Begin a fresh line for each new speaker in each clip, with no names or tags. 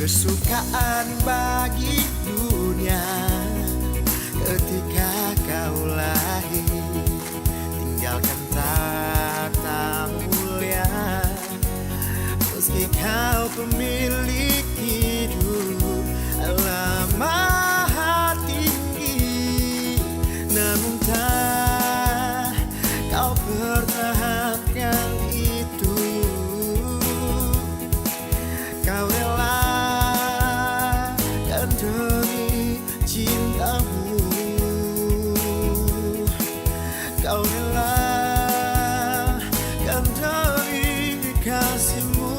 kesukaan bagi dunia. Ketika kau lahir, tinggalkan tata mulia. Meski kau pemilik hidup maha tinggi, namun tak kau pertahankan itu. Kau relakan demi cintamu. Kau relakan demi kasihmu.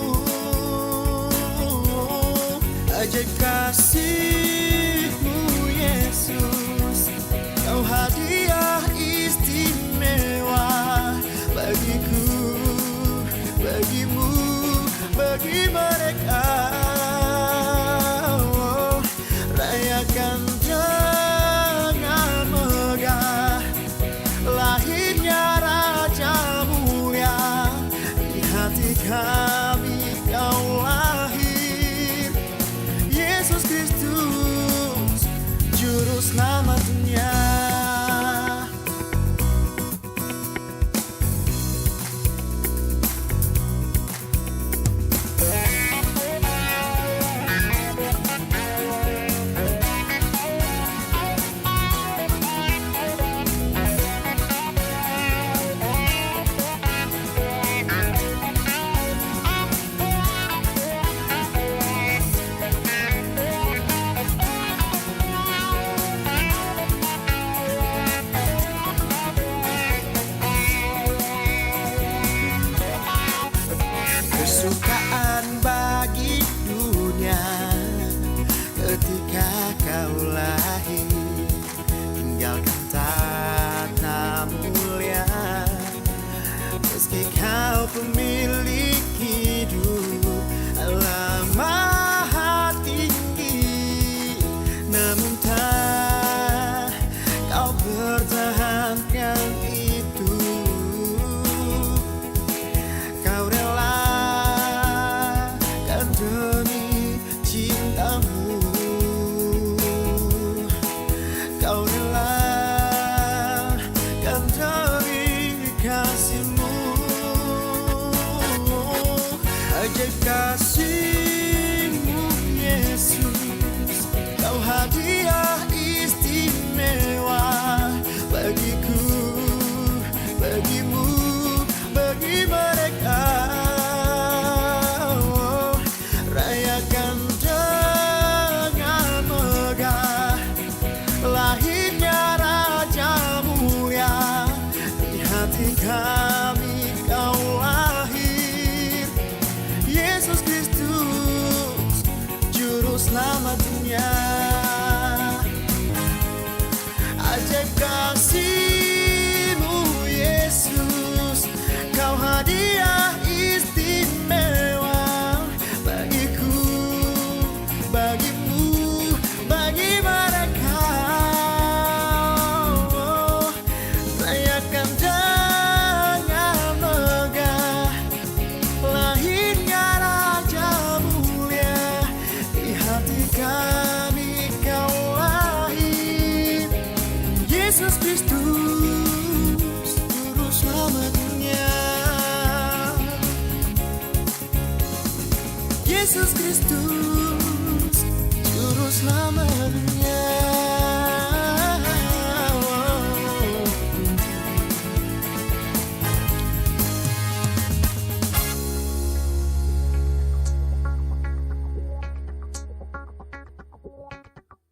Ajaib kasihmu Yesus, kau hadiah istimewa bagiku, bagimu, bagi mereka. Oh, rayakan dengan megah lahirnya Raja mulia. Di hati kami kau lahir, Yesus Kristus, Juru Selamat dunia. Kesukaan bagi dunia. Ketika kau lahir, tinggalkan tata mulia. Meski kau pemilik hidup maha tinggi, namun tak kau pertahankan itu. Kau relakan demi cintamu. Kau relakan demi kasihmu. Ajaib kasihmu Yesus, kau hadiah istimewa bagiku, bagimu, bagi mereka. Oh, rayakan dengan megah lahirnya Raja mulia. Di hati kami kau lahir, Yesus Kristus, Juru Selamat dunia. Ajaib kasihmu Yesus, kau hadiah istimewa bagiku, bagimu, bagi mereka. Oh, rayakan dengan megah lahirnya Raja mulia. Di hati kami kau lahir, Yesus Kristus, Juru Selamat dunia. Yesus Kristus, Juru Selamat.